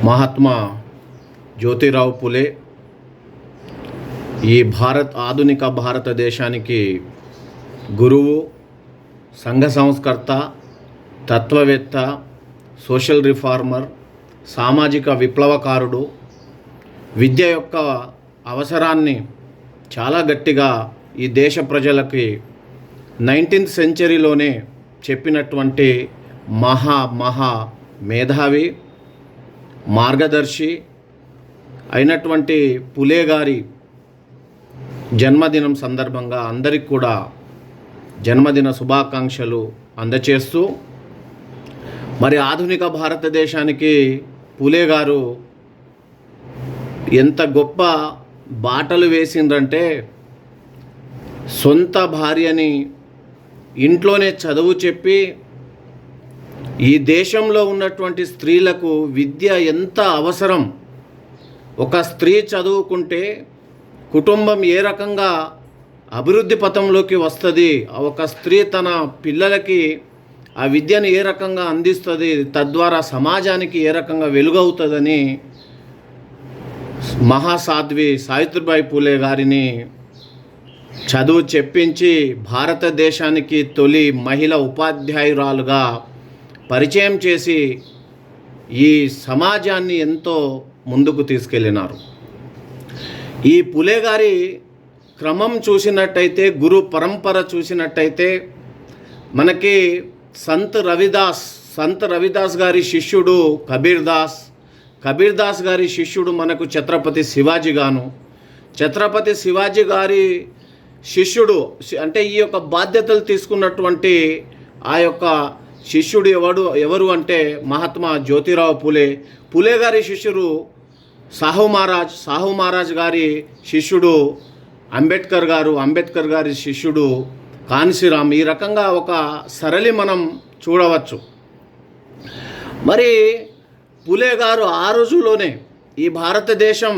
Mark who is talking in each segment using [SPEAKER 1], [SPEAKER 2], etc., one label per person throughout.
[SPEAKER 1] మహాత్మా జ్యోతిరావు పులే ఈ ఆధునిక భారతదేశానికి గురువు, సంఘ సంస్కర్త, తత్వవేత్త, సోషల్ రిఫార్మర్, సామాజిక విప్లవకారుడు. విద్య యొక్క అవసరాన్ని చాలా గట్టిగా ఈ దేశ ప్రజలకి 19th సెంచరీలోనే చెప్పినటువంటి మహా మేధావి, మార్గదర్శి అయినటువంటి పులే గారి జన్మదినం సందర్భంగా అందరికి కూడా జన్మదిన శుభాకాంక్షలు అందచేస్తూ, మరి ఆధునిక భారతదేశానికి పులే గారు ఎంత గొప్ప బాటలు వేసిండ్రంటే, సొంత భార్యని ఇంట్లోనే చదువు చెప్పి ఈ దేశంలో ఉన్నటువంటి స్త్రీలకు విద్య ఎంత అవసరం, ఒక స్త్రీ చదువుకుంటే కుటుంబం ఏ రకంగా అభివృద్ధి పథంలోకి వస్తుంది, ఒక స్త్రీ తన పిల్లలకి ఆ విద్యను ఏ రకంగా అందిస్తుంది, తద్వారా సమాజానికి ఏ రకంగా వెలుగవుతుందని మహాసాధ్వి సావిత్రిబాయి పూలే గారిని చదువు చెప్పించి భారతదేశానికి తొలి మహిళ ఉపాధ్యాయురాలుగా పరిచయం చేసి ఈ సమాజాన్ని ఎంతో ముందుకు తీసుకెళ్ళినారు. ఈ పులే గారి క్రమం చూసినట్టయితే, గురు పరంపర చూసినట్టయితే, మనకి సంత్ రవిదాస్ గారి శిష్యుడు కబీర్ దాస్ గారి శిష్యుడు మనకు ఛత్రపతి శివాజీ గారి శిష్యుడు, అంటే ఈ యొక్క బాధ్యతలు తీసుకున్నటువంటి ఆ యొక్క శిష్యుడు ఎవరు అంటే మహాత్మా జ్యోతిరావు పులే గారి శిష్యుడు సాహు మహారాజ్ గారి శిష్యుడు అంబేద్కర్ గారి శిష్యుడు కాన్సీరామ్. ఈ రకంగా ఒక సరళి మనం చూడవచ్చు. మరి పులే గారు ఆ రోజుల్లోనే ఈ భారతదేశం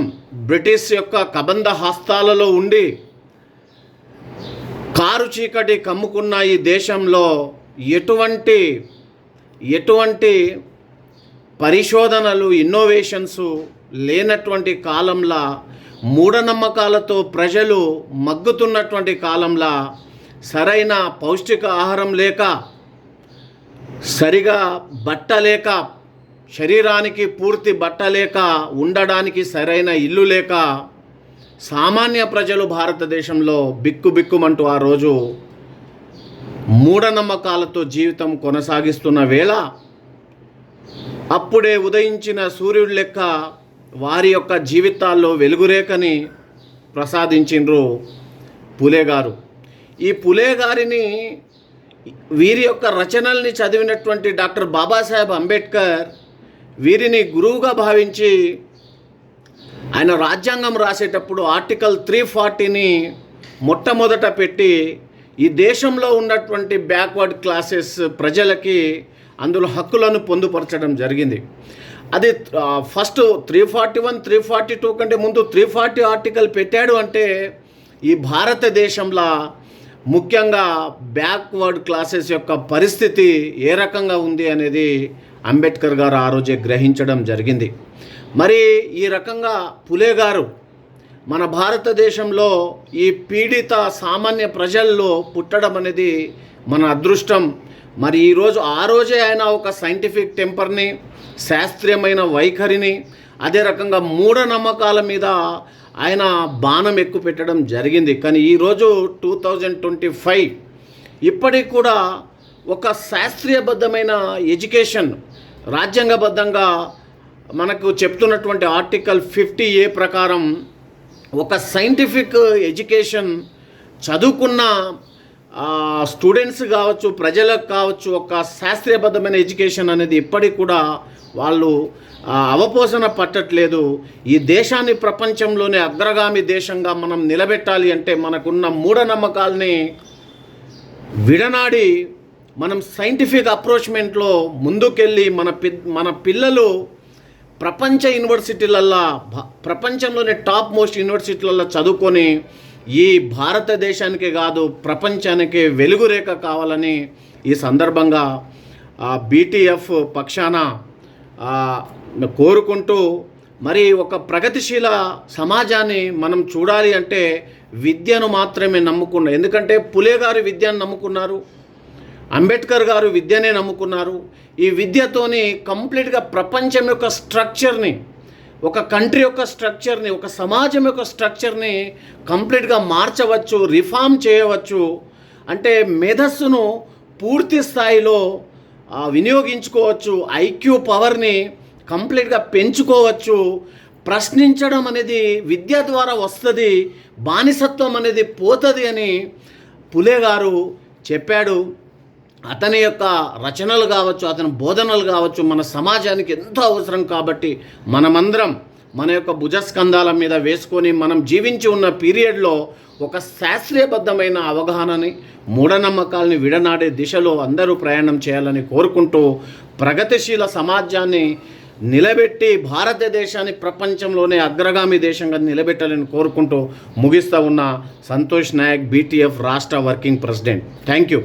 [SPEAKER 1] బ్రిటిష్ యొక్క కబంధ హస్తాలలో ఉండి కారు చీకటి కమ్ముకున్న ఈ దేశంలో ఎటువంటి పరిశోధనలు, ఇన్నోవేషన్స్ లేనటువంటి కాలంలో, మూఢనమ్మకాలతో ప్రజలు మగ్గుతున్నటువంటి కాలంలో, సరైన పౌష్టిక ఆహారం లేక, సరిగా బట్ట లేక, శరీరానికి పూర్తి బట్ట లేక, ఉండడానికి సరైన ఇల్లు లేక, సామాన్య ప్రజలు భారతదేశంలో బిక్కుమంటూ ఆ రోజు మూఢనమ్మకాలతో జీవితం కొనసాగిస్తున్న వేళ, అప్పుడే ఉదయించిన సూర్యుడి లెక్క వారి యొక్క జీవితాల్లో వెలుగురేఖని ప్రసాదించిండ్రు పులే గారు. ఈ పులే గారిని, వీరి యొక్క రచనల్ని చదివినటువంటి డాక్టర్ బాబాసాహెబ్ అంబేద్కర్ వీరిని గురువుగా భావించి ఆయన రాజ్యాంగం రాసేటప్పుడు ఆర్టికల్ 340ని మొట్టమొదట పెట్టి ఈ దేశంలో ఉన్నటువంటి బ్యాక్వర్డ్ క్లాసెస్ ప్రజలకి అందులో హక్కులను పొందుపరచడం జరిగింది. అది ఫస్ట్ 341, 342 కంటే ముందు 340 ఆర్టికల్ పెట్టాడు. అంటే ఈ భారతదేశంలో ముఖ్యంగా బ్యాక్వర్డ్ క్లాసెస్ యొక్క పరిస్థితి ఏ రకంగా ఉంది అనేది అంబేద్కర్ గారు ఆ రోజే గ్రహించడం జరిగింది. మరి ఈ రకంగా పులే గారు మన భారతదేశంలో ఈ పీడిత సామాన్య ప్రజల్లో పుట్టడం అనేది మన అదృష్టం. మరి ఆ రోజే ఆయన ఒక సైంటిఫిక్ టెంపర్ని, శాస్త్రీయమైన వైఖరిని, అదే రకంగా మూఢనమ్మకాల మీద ఆయన బాణం ఎక్కుపెట్టడం జరిగింది. కానీ ఈరోజు 2025 ఇప్పటికి కూడా ఒక శాస్త్రీయబద్ధమైన ఎడ్యుకేషన్, రాజ్యాంగబద్ధంగా మనకు చెప్తున్నటువంటి ఆర్టికల్ 50A ప్రకారం ఒక సైంటిఫిక్ ఎడ్యుకేషన్ చదువుకున్న స్టూడెంట్స్ కావచ్చు, ప్రజలకు కావచ్చు, ఒక శాస్త్రీయబద్ధమైన ఎడ్యుకేషన్ అనేది ఇప్పటికి కూడా వాళ్ళు అవపోసన పట్టట్లేదు. ఈ దేశాన్ని ప్రపంచంలోనే అగ్రగామి దేశంగా మనం నిలబెట్టాలి అంటే మనకున్న మూఢనమ్మకాల్ని విడనాడి మనం సైంటిఫిక్ అప్రోచ్మెంట్లో ముందుకెళ్ళి మన పిల్లలు ప్రపంచ యూనివర్సిటీలల్లో, ప్రపంచంలోనే టాప్ మోస్ట్ యూనివర్సిటీలలో చదువుకొని ఈ భారతదేశానికే కాదు ప్రపంచానికే వెలుగురేఖ కావాలని ఈ సందర్భంగా బీటీఎఫ్ పక్షాన కోరుకుంటూ మరి ఒక ప్రగతిశీల సమాజాన్ని మనం చూడాలి అంటే విద్యను మాత్రమే నమ్ముకున్నారు. ఎందుకంటే పులే గారు విద్యను నమ్ముకున్నారు, అంబేద్కర్ గారు విద్యనే నమ్ముకున్నారు. ఈ విద్యతోని కంప్లీట్గా ప్రపంచం యొక్క స్ట్రక్చర్ని, ఒక కంట్రీ యొక్క స్ట్రక్చర్ని, ఒక సమాజం యొక్క స్ట్రక్చర్ని కంప్లీట్గా మార్చవచ్చు, రిఫార్మ్ చేయవచ్చు. అంటే మేధస్సును పూర్తి స్థాయిలో వినియోగించుకోవచ్చు, ఐక్యూ పవర్ని కంప్లీట్గా పెంచుకోవచ్చు. ప్రశ్నించడం అనేది విద్య ద్వారా వస్తుంది, బానిసత్వం అనేది పోతుంది అని పులే గారు చెప్పాడు. అతని యొక్క రచనలు కావచ్చు, అతని బోధనలు కావచ్చు మన సమాజానికి ఎంతో అవసరం. కాబట్టి మనమందరం మన యొక్క భుజస్కంధాల మీద వేసుకొని మనం జీవించి ఉన్న పీరియడ్లో ఒక శాస్త్రీయబద్ధమైన అవగాహనని, మూఢనమ్మకాలని విడనాడే దిశలో అందరూ ప్రయాణం చేయాలని కోరుకుంటూ ప్రగతిశీల సమాజాన్ని నిలబెట్టి భారతదేశాన్ని ప్రపంచంలోనే అగ్రగామి దేశంగా నిలబెట్టాలని కోరుకుంటూ ముగిస్తూ ఉన్న సంతోష్ నాయక్, బీటీఎఫ్ రాష్ట్ర వర్కింగ్ ప్రెసిడెంట్. Thank you.